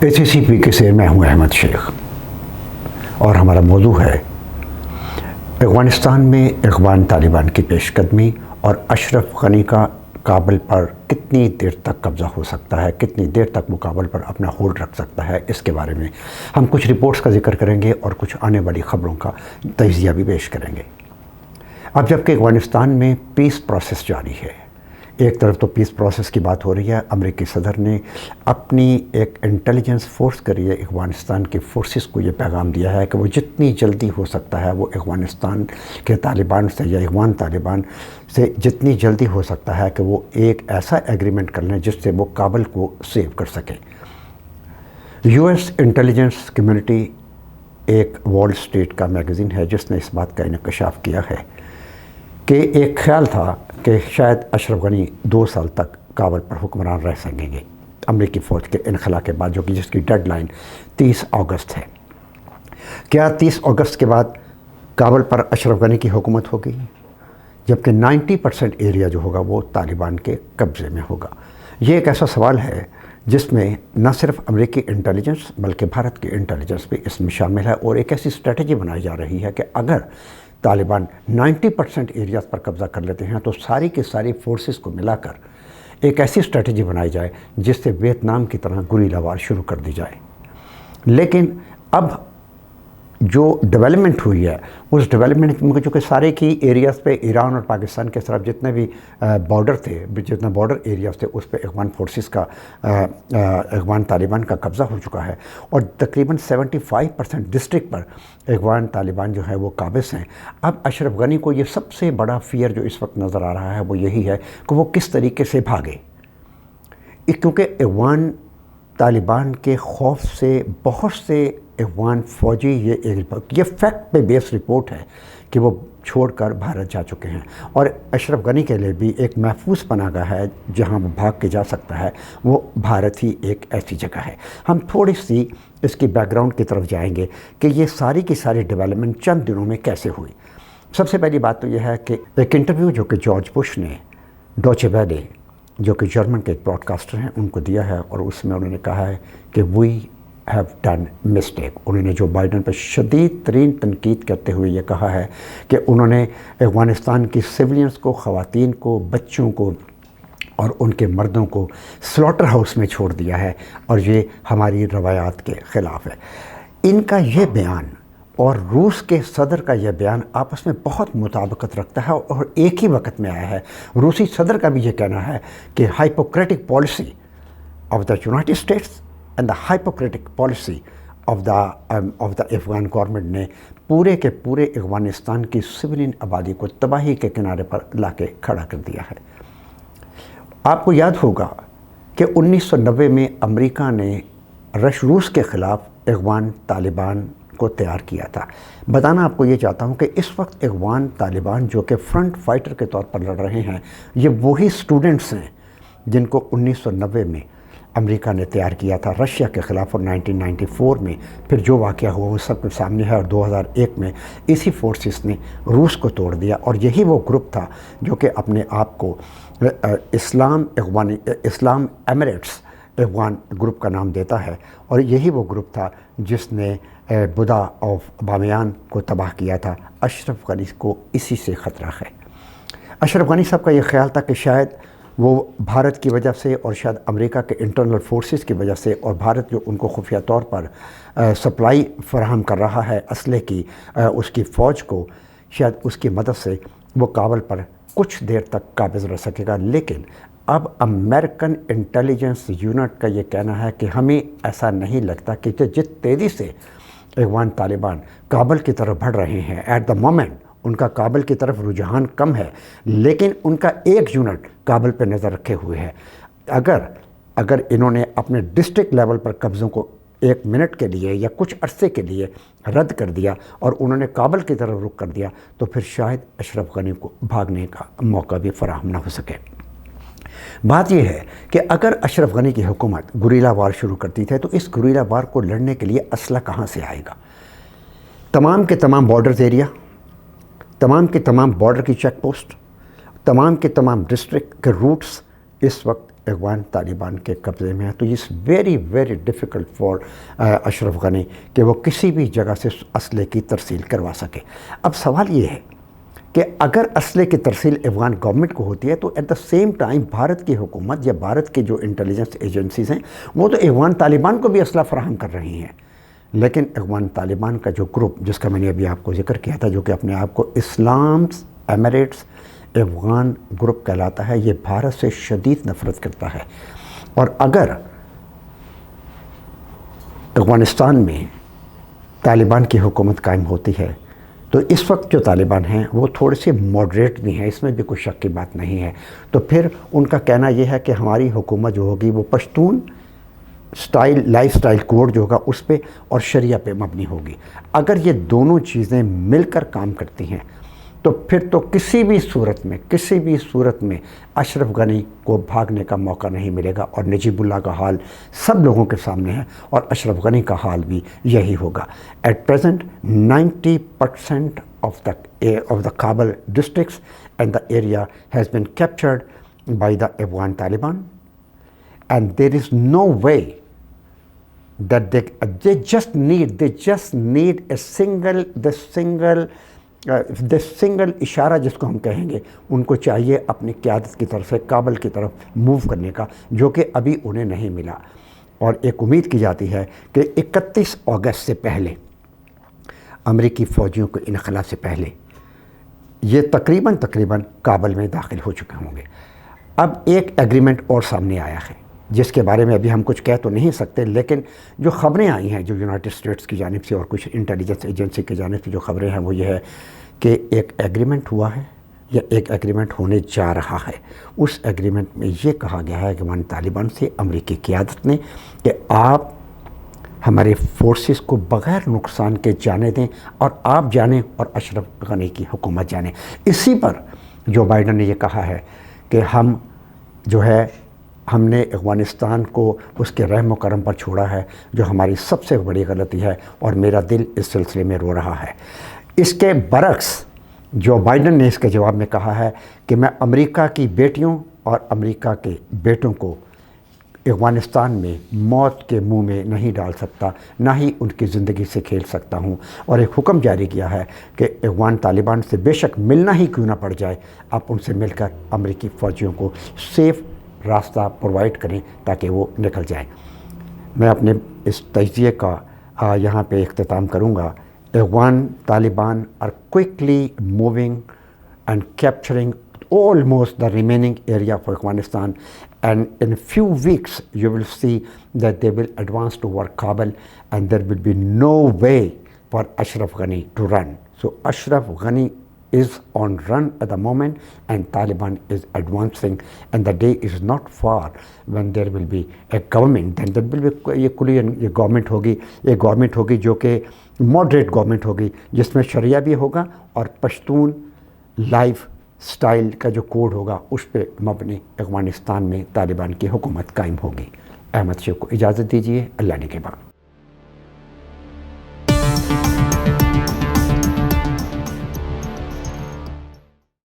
ACCP से मैं हूं अहमद शेख और हमारा मौजू है अफ़गानिस्तान में अफ़गान तालिबान की पेशकदमी और अशरफ गनी का काबुल पर कितनी देर तक कब्ज़ा हो सकता है, कितनी देर तक वो काबुल पर अपना होल्ड रख सकता है। इसके बारे में हम कुछ रिपोर्ट्स का जिक्र करेंगे और कुछ आने वाली ख़बरों का तजिया भी पेश करेंगे। अब जबकि अफ़गानिस्तान में पीस प्रोसेस जारी है, एक तरफ तो पीस प्रोसेस की बात हो रही है। अमेरिकी सदर ने अपनी एक इंटेलिजेंस फोर्स के लिए अफ़गानिस्तान की फोर्सेस को ये पैगाम दिया है कि वो जितनी जल्दी हो सकता है वो अफ़गानिस्तान के तालिबान से या अफ़गान तालिबान से जितनी जल्दी हो सकता है कि वो एक ऐसा एग्रीमेंट कर लें जिससे वो काबुल को सेव कर सकें। US इंटेलिजेंस कम्युनिटी एक वॉल स्ट्रीट का मैगज़ीन है जिसने इस बात का इंकशाफ किया है कि एक ख्याल था कि शायद अशरफ गनी 2 साल तक काबुल पर हुक्मरान रह सकेंगे अमरीकी फ़ौज के इनखला के बाद, जो कि जिसकी डेडलाइन 30 अगस्त है। क्या 30 अगस्त के बाद काबुल पर अशरफ गनी की हुकूमत होगी, जबकि 90% एरिया जो होगा वो तालिबान के कब्ज़े में होगा? ये एक ऐसा सवाल है जिसमें न सिर्फ अमेरिकी इंटेलिजेंस बल्कि भारत की इंटेलिजेंस भी इसमें शामिल है और एक ऐसी स्ट्रेटजी बनाई जा रही है कि अगर तालिबान 90% एरियाज़ पर कब्ज़ा कर लेते हैं तो सारी की सारी फोर्सेस को मिलाकर एक ऐसी स्ट्रेटजी बनाई जाए जिससे वियतनाम की तरह गुरिल्ला वार शुरू कर दी जाए। लेकिन अब जो डेवलपमेंट हुई है उस डेवलपमेंट में जो कि सारे की एरियाज़ पे ईरान और पाकिस्तान के तरफ जितने भी बॉर्डर थे, जितना बॉर्डर एरियाज़ थे उस पे अफ़गान फोर्सेस का अफ़गान तालिबान का कब्ज़ा हो चुका है और तकरीबन 75% डिस्ट्रिक्ट पर अफ़गान तालिबान जो है वो काबिज़ हैं। अब अशरफ गनी को ये सबसे बड़ा फ़ियर जो इस वक्त नज़र आ रहा है वो यही है कि वो किस तरीके से भागे, क्योंकि अफ़गान तालिबान के खौफ से बहुत से अफ़गान फ़ौजी ये फैक्ट पे बेस रिपोर्ट है कि वो छोड़कर भारत जा चुके हैं और अशरफ गनी के लिए भी एक महफूज पनागा है जहां वो भाग के जा सकता है, वो भारत ही एक ऐसी जगह है। हम थोड़ी सी इसकी बैकग्राउंड की तरफ जाएंगे कि ये सारी की सारी डेवलपमेंट चंद दिनों में कैसे हुई। सबसे पहली बात तो यह है कि एक इंटरव्यू जो कि जॉर्ज बुश ने डॉचे वेले, जो कि जर्मन के एक ब्रॉडकास्टर हैं, उनको दिया है और उसमें उन्होंने कहा है कि वी हैव डन मिस्टेक। उन्होंने जो बाइडन पर शदीद तरीन तनकीद करते हुए ये कहा है कि उन्होंने अफ़गानिस्तान की सिविलियंस को, ख़वातीन को, बच्चों को और उनके मर्दों को स्लॉटर हाउस में छोड़ दिया है और ये हमारी रवायात के ख़िलाफ़ है। इनका ये बयान और रूस के सदर का यह बयान आपस में बहुत मुताबिकत रखता है और एक ही वक्त में आया है। रूसी सदर का भी ये कहना है कि hypocritic policy of the United States and the hypocritic policy of the Afghan government ने पूरे के पूरे अफ़गानिस्तान की सिविलियन आबादी को तबाही के किनारे पर लाके खड़ा कर दिया है। आपको याद होगा कि 1990 में अमेरिका ने रूस के ख़िलाफ़ अफ़गान तालिबान को तैयार किया था। बताना आपको ये चाहता हूँ कि इस वक्त अफ़गान तालिबान जो कि फ्रंट फाइटर के तौर पर लड़ रहे हैं, ये वही स्टूडेंट्स हैं जिनको 1990 में अमेरिका ने तैयार किया था रशिया के ख़िलाफ़ और 1994 में फिर जो वाक़या हुआ वो सब के सामने है और 2001 में इसी फोर्सेस ने रूस को तोड़ दिया और यही वो ग्रुप था जो कि अपने आप को इस्लाम एमिरेट्स अफ़गान ग्रुप का नाम देता है और यही वो ग्रुप था जिसने बुदा ऑफ बामियान को तबाह किया था। अशरफ गनी को इसी से ख़तरा है। अशरफ गनी साहब का ये ख्याल था कि शायद वो भारत की वजह से और शायद अमेरिका के इंटरनल फोर्सेस की वजह से और भारत जो उनको खुफिया तौर पर सप्लाई फराहम कर रहा है असले की उसकी फ़ौज को, शायद उसकी मदद से वो काबुल पर कुछ देर तक काबिज़ रह सकेगा। लेकिन अब अमेरिकन इंटेलिजेंस यूनिट का ये कहना है कि हमें ऐसा नहीं लगता कि जिस तेज़ी से अफ़गान तालिबान काबुल की तरफ बढ़ रहे हैं, एट द मोमेंट उनका काबुल की तरफ रुझान कम है, लेकिन उनका एक यूनिट काबुल पे नज़र रखे हुए है। अगर इन्होंने अपने डिस्ट्रिक्ट लेवल पर कब्ज़ों को 1 मिनट के लिए या कुछ अरसे के लिए रद्द कर दिया और उन्होंने काबुल की तरफ रुख कर दिया तो फिर शायद अशरफ गनी को भागने का मौका भी फराहम ना हो सके। बात यह है कि अगर अशरफ गनी की हुकूमत गुरिल्ला वार शुरू करती है तो इस गुरिल्ला वार को लड़ने के लिए असला कहाँ से आएगा? तमाम के तमाम बॉर्डर्स एरिया, तमाम के तमाम बॉर्डर की चेक पोस्ट, तमाम के तमाम डिस्ट्रिक्ट के रूट्स इस वक्त अफगान तालिबान के कब्ज़े में है, तो it's very very difficult for Ashraf Ghani कि वो किसी भी जगह से असले की तरसील करवा सके। अब सवाल ये है कि अगर असले की तरसील अफगान गवर्नमेंट को होती है तो at the same time Bharat की हुकूमत या भारत के जो इंटेलिजेंस एजेंसीज़ हैं वो तो अफगान तालिबान को भी असला फराहम कर रही हैं, लेकिन अफगान तालिबान का जो ग्रुप जिसका मैंने अभी आपको जिक्र किया था, जो कि अपने आप को इस्लाम्स एमिरेट्स अफगान ग्रुप कहलाता है, ये भारत से शदीद नफ़रत करता है। और अगर अफ़गानिस्तान में तालिबान की हुकूमत कायम होती है तो इस वक्त जो तालिबान हैं वो थोड़े से मॉडरेट भी हैं, इसमें भी कोई शक की बात नहीं है। तो फिर उनका कहना ये है कि हमारी हुकूमत जो होगी वो Pashtun style life style code जो होगा उस पे और शरिया पे मबनी होगी। अगर ये दोनों चीज़ें मिलकर काम करती हैं तो फिर तो किसी भी सूरत में अशरफ गनी को भागने का मौका नहीं मिलेगा। और नजीबुल्लाह का हाल सब लोगों के सामने है और अशरफ गनी का हाल भी यही होगा। At present 90% of the Kabul districts and the area has been captured by the Afghan Taliban and there is no way that they just need a single इशारा जिसको हम कहेंगे, उनको चाहिए अपनी क़यादत की तरफ से काबल की तरफ मूव करने का, जो कि अभी उन्हें नहीं मिला। और एक उम्मीद की जाती है कि 31 अगस्त से पहले अमेरिकी फ़ौजियों के इनखला से पहले ये तकरीबन काबल में दाखिल हो चुके होंगे। अब एक एग्रीमेंट और सामने आया है जिसके बारे में अभी हम कुछ कह तो नहीं सकते, लेकिन जो ख़बरें आई हैं जो यूनाइटेड स्टेट्स की जानिब से और कुछ इंटेलिजेंस एजेंसी की जानिब से जो ख़बरें हैं वो ये है कि एक एग्रीमेंट हुआ है या एक एग्रीमेंट होने जा रहा है। उस एग्रीमेंट में ये कहा गया है कि अफगान तालिबान से अमेरिकी क़यादत ने कि आप हमारे फोर्सेस को बग़ैर नुकसान के जाने दें और आप जानें और अशरफ गनी की हुकूमत जाने। इसी पर जो बाइडन ने ये कहा है कि हम जो है हमने अफ़गानिस्तान को उसके रहम करम पर छोड़ा है, जो हमारी सबसे बड़ी गलती है और मेरा दिल इस सिलसिले में रो रहा है। इसके बरक्स जो बाइडन ने इसके जवाब में कहा है कि मैं अमेरिका की बेटियों और अमेरिका के बेटों को अफ़गानिस्तान में मौत के मुंह में नहीं डाल सकता, ना ही उनकी ज़िंदगी से खेल सकता हूं। और एक हुक्म जारी किया है कि अफ़गान तालिबान से बेशक मिलना ही क्यों ना पड़ जाए, आप उनसे मिलकर अमेरिकी फ़ौजियों को सेफ़ रास्ता प्रोवाइड करें ताकि वो निकल जाएं। मैं अपने इस तज्ज़िये का यहाँ पे इख्तिताम करूँगा। Afghan Taliban are quickly moving and capturing almost the remaining area of Afghanistan, and in a few weeks you will see that they will advance toward Kabul and there will be no way for Ashraf Ghani to run. So Ashraf Ghani is on run at the moment and Taliban is advancing, and the day is not far when there will be a government, then there will be ये government होगी जो कि moderate government होगी, जिसमें शरिया भी होगा और Pashtun life style का जो कोड होगा उस पर मबनी अफ़गानिस्तान में तालिबान की हुकूमत कायम होगी। अहमद शेख को इजाज़त दीजिए। अल्लाह ने के बाद।